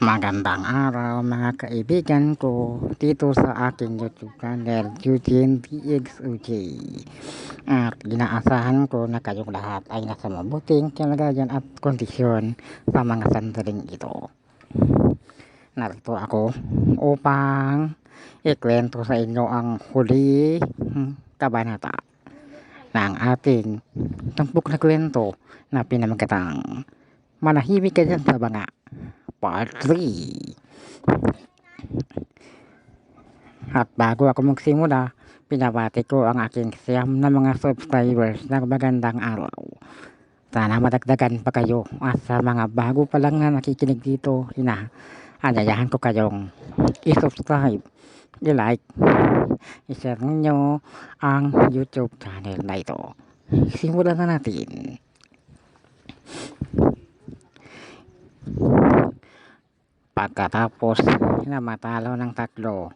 Magandang araw mga kaibigan ko dito sa aking YouTube channel, Eugene DXOJ. At inaasahan ko na kayong lahat ay nasa mabuting kalagayan at kondisyon sa mga sandaling ito. Narito ako upang ikwento sa inyo ang huli kabanata ng ating tampok na kwento na pinamagatang Manahimik ka dyan sa banga, Part 3. At bago ako magsimula, pinabati ko ang aking siyam na mga subscribers ng magandang araw. Sana madagdagan pa kayo at sa mga bago pa lang na nakikinig dito, anayahan ko kayong i-subscribe, i-like, i-share ninyo ang YouTube channel na ito. Simulan na natin. Pagkatapos na matalo ng tatlo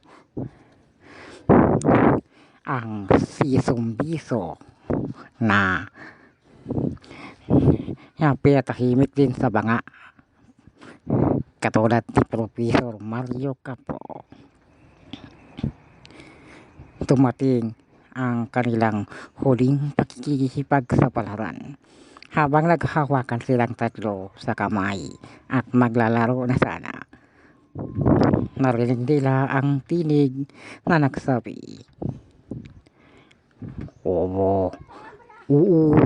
ang si Sumbiso na pinatahimik din sa banga katulad ni Professor Mario Capro, tumating ang kanilang huling pakikipagsapalaran habang naghahawakan silang tatlo sa kamay at maglalaro na sana. Narinig nila ang tinig na nagsabi, "Oo, oo,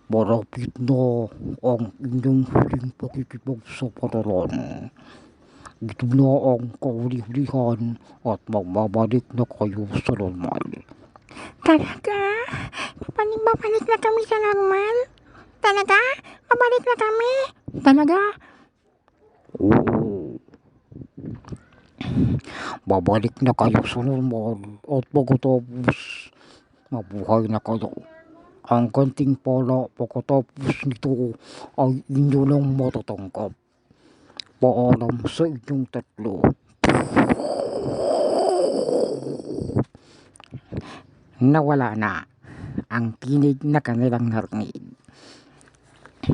malapit na ang inyong huling pakikipagsapalaran. Ito na ang kahuli-hulihan at magbabalik na kayo sa normal." Talaga? Babalik na kami sa normal? Talaga? Babalik na kami? Talaga? Oo. Babalik na kayo sa normal at pagkatapos mabuhay na kayo. Ang konting pala pagkatapos nito ay inyo lang matatanggap. Paalam sa inyong tatlo. Nawala na ang tinig na kanilang narinig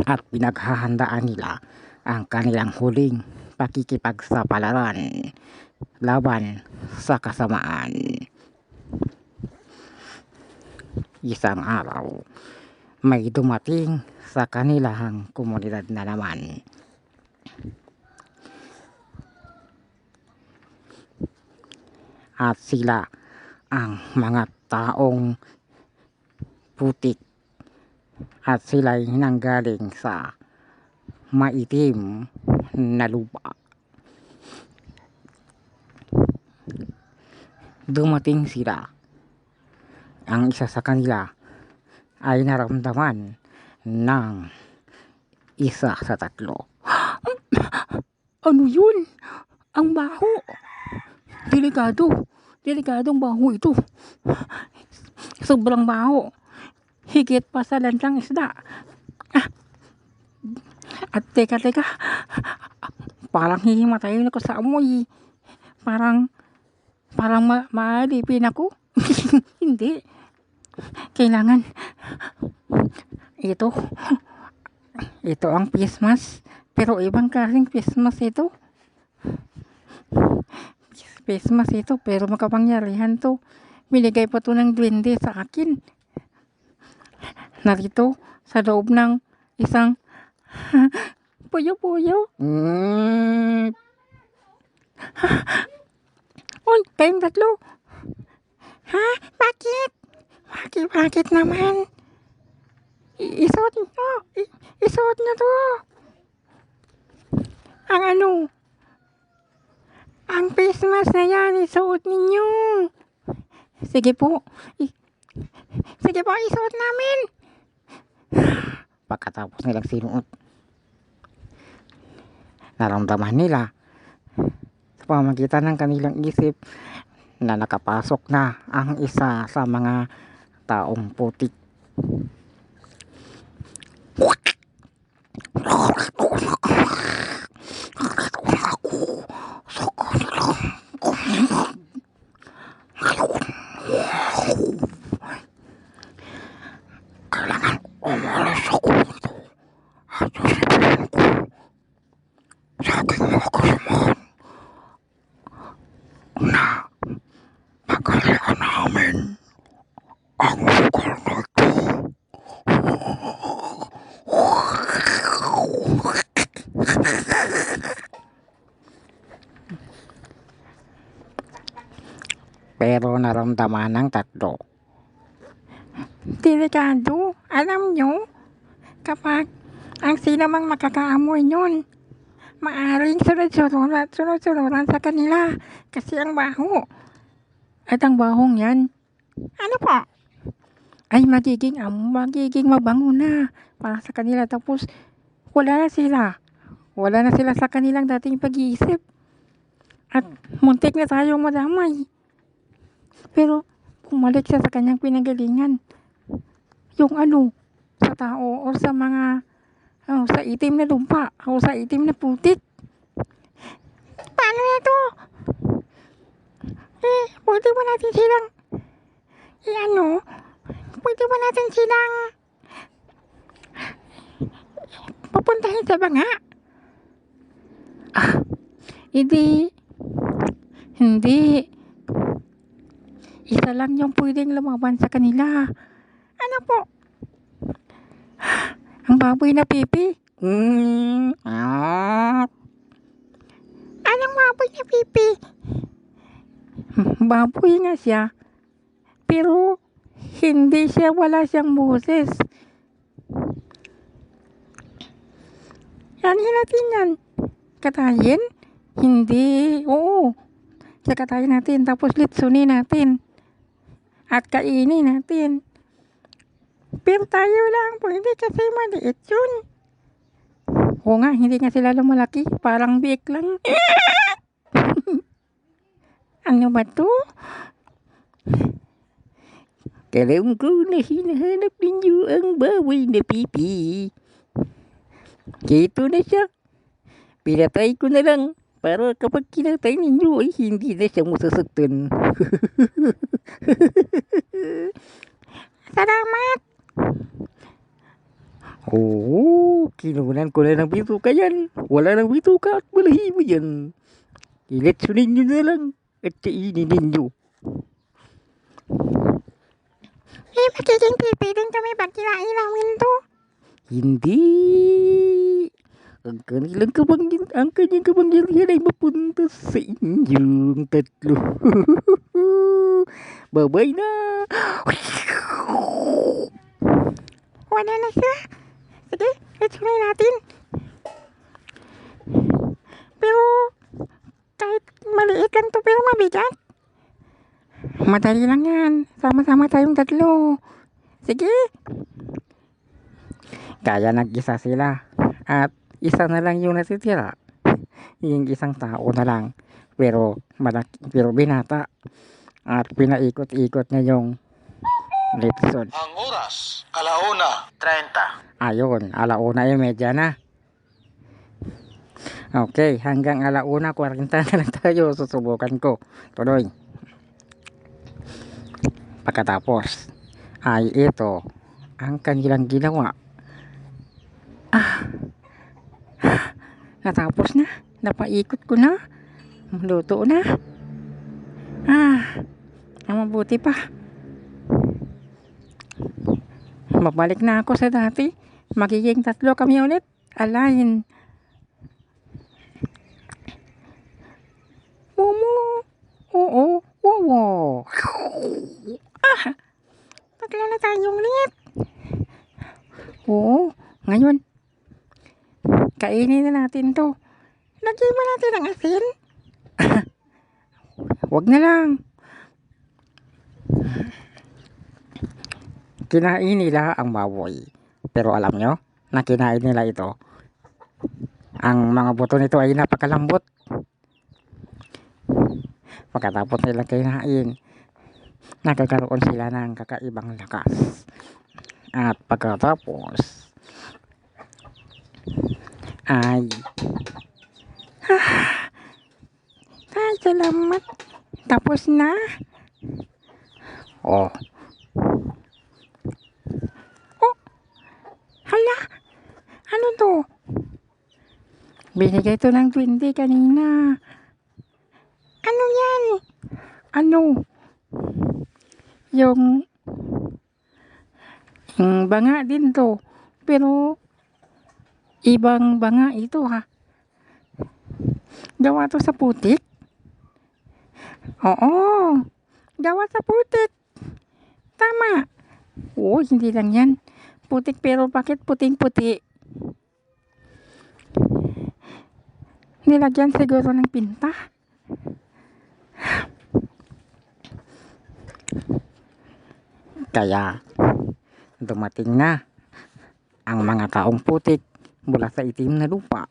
at pinaghahandaan nila ang kanilang huling pakikipagsapalaran laban sa kasamaan. Isang araw, may dumating sa kanilang komunidad na naman. At sila ang mga taong putik at sila'y nanggaling sa maitim na lupa. Dumating sila. Ang isa sa kanila ay naramdaman ng isa sa tatlo. Ano yun? Ang baho. Delikadong baho ito. Sobrang baho. Higit pa sa lansang isda. At teka. Parang hihimatayin ako sa amoy. Parang maalipin ako. Hindi. Kailangan. Ito ang Christmas. Pero ibang klaseng Christmas ito. Christmas ito pero makapangyarihan to. Binigay pa to ng duwende sa akin. Narito sa loob ng isang puyo-puyo. Uy, kayong tatlo. Ha? Bakit? Bakit naman? Isuot nyo to. Ang ano? Ang Christmas na yan, isuot ninyo. Sige po, isuot namin. Pagkatapos nilang sinuot, naramdaman nila sa pamamagitan ng kanilang isip na nakapasok na ang isa sa mga taong putik. Kailangan umalis ako dito. naman na pagalian namin ang lugar na ito. Pero naramdaman ng tatlo. Delikado, alam nyo, kapag ang sino mang makakaamoy nun, maaring sunod-sunuran sa kanila kasi ang baho. At ang bahong yan, ano po, ay magiging mabango na para sa kanila. Tapos, wala na sila sa kanilang dating pag-iisip. At muntik na tayong madamay. Pero, bumalik siya sa kanyang pinagalingan. Yung sa tao o sa mga, sa itim na lumpa o sa itim na putik. Paano na ito? Pwede ba natin silang, pwede ba natin silang papuntahin sa banga? Hindi. Isa lang yung pwedeng lumaban sa kanila. Ano po? Ang baboy na pipi. Anong baboy na pipi? Baboy nga siya. Pero wala siyang boses. Ano natin yan? Katayin? Hindi. Oo. Katayin natin. Tapos litsunin natin. At kainin natin. Pero tayo lang po. Hindi kasi maliit yun. Oo nga. Hindi nga sila lumalaki. Parang biik lang. Ano ba to? Alam ko na hinahanap ninyo ang baboy na pipi. Kito na siya. Pinatay ko na lang. Para kapag kinatay ninyo ay hindi na siya masasaktan. Salamat! Oo, kinunan ko na ng bituka yan. Wala ng bituka at malahi mo yan. Iletsunin nyo na lang at kainin ninyo. Magiging pipiling kami pag kinain namin to. Hindi. Ang kanyang kapangyarihan ay mapunta sa inyong tatlo. Bye-bye na. Wala na siya. Sige, let's-try natin. Pero, kahit maliit lang to pero mabigat. Madali lang yan. Sama-sama tayong tatlo. Sige. Kaya nag-isa sila. At isa na lang yung natitira. Yung isang tao na lang. Pero binata. At pinaikot-ikot niya yung litson. Ang oras, 1:30. Ayun, 1:30 na. Okay, hanggang 1:40 na lang tayo. Susubukan ko. Tuloy. Pagkatapos ay ito ang kanilang ginawa. Natapos na. Napaikot ko na. Luto na. Ang mabuti pa. Mabalik na ako sa dati. Magiging 3 kami ulit. Alain. Momo. Oo. Wowo. 3 na tayong ulit. Oo. Ngayon, kainin na natin to. Lagyan ba natin ang asin? Wag na lang. Kinain nila ang baboy. Pero alam nyo, na kinain nila ito. Ang mga buto nito ay napakalambot. Pagkatapos nila kinain, nagkakaroon sila ng kakaibang lakas. At pagkatapos, ay salamat. Tapos na. Oh, hala. Ano to? Binigay to ng 20 kanina. Ano yan? Ano? Yung banga din to. Pero ibang banga ito ha. Gawa to sa putik? Oo. Gawa sa putik. Tama. Oo, hindi lang yan. Putik pero bakit puting-puti? Nilagyan siguro ng pinta. Kaya dumating na ang mga taong putik mula sa itim na lupa.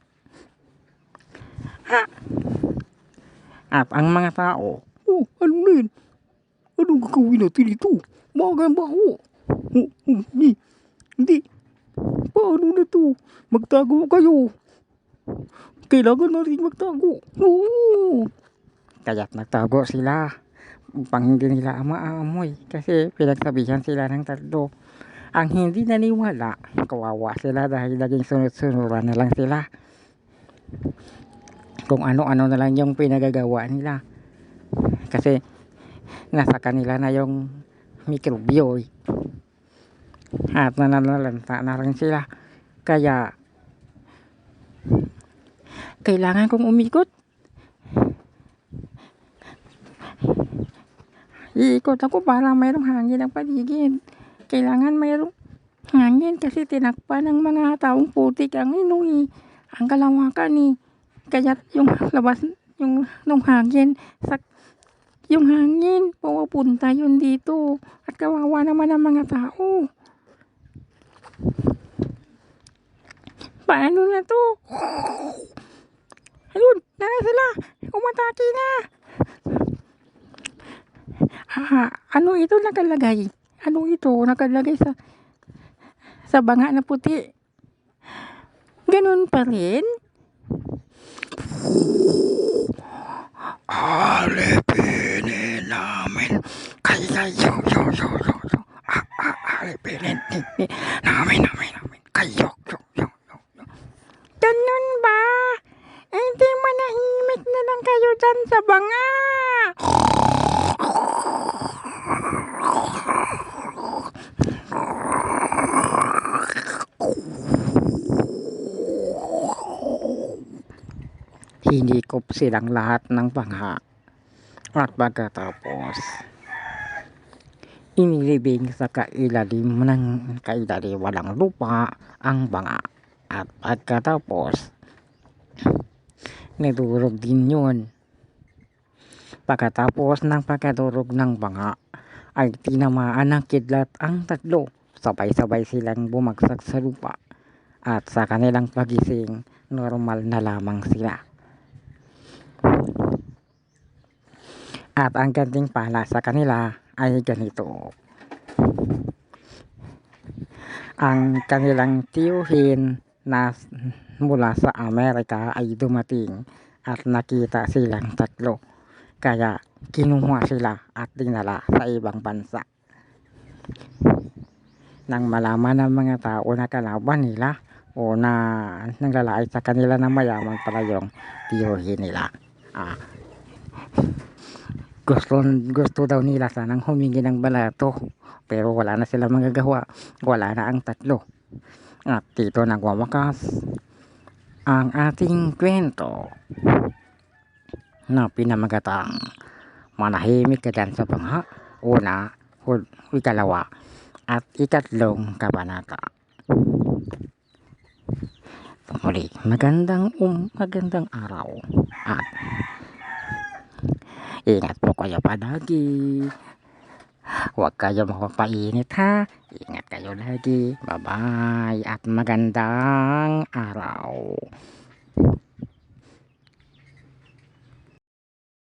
At ang mga tao, Oh, ano na yun? Anong gagawin natin ito? Baho. Hindi. Paano na to? Magtago kayo. Kailangan natin magtago. Oo. kaya't nagtago sila upang hindi nila maamoy kasi pinagsabihan sila ng tatlo. Ang hindi naniwala, kawawa sila dahil naging sunod-sunuran na lang sila. Kung ano-ano na lang yung pinagagawa nila. Kasi nasa kanila na yung mikrobyo at nananalanta na rin sila. Kaya Kailangan kong umikot. Iikot ako para mayroong hangin ang paligid. Kailangan mayroong hangin kasi tinakpan ng mga taong putik ang ang kalawakan eh. Kaya yung labas, nung hangin, yung hangin, pupunta yun dito. At kawawa naman ang mga tao. Paano na to? Ayun, nara sila. Umatake na. Ano ito nakalagay? Ano ito nakalagay sa banga na puti? Ganun pa rin? alipinin namin kayo. Alipinin namin kayo. Ganun ba? Hindi manahimik na lang kayo dyan sa banga. Hinikop silang lahat ng banga at pagkatapos inilibing sa kailalim ng kailaliman ng lupa ang banga at pagkatapos nadurog din yun. Pagkatapos ng pagkadurog ng banga ay tinamaan ng kidlat ang tatlo. Sabay-sabay silang bumagsak sa lupa at sa kanilang pagising normal na lamang sila. At ang ganting pala sa kanila ay ganito. Ang kanilang tiyuhin na mula sa Amerika ay dumating at nakita silang tatlo. Kaya kinuha sila at dinala sa ibang bansa. Nang malaman ng mga tao na kalaban nila o na nanglalait sa kanila na mayaman pala yung tiyuhin nila. Gusto daw nila sanang humingi ng balato pero wala na sila magagawa, wala na ang tatlo. At dito nagwawakas ang ating kwento na pinamagatang manahimik ka dyan sa bangha, una, ikalawa at ikatlong kabanata. Muli, magandang araw at ingat po kayo palagi. Huwag kayo mapapainit ha. Ingat kayo lagi. Bye-bye at magandang araw.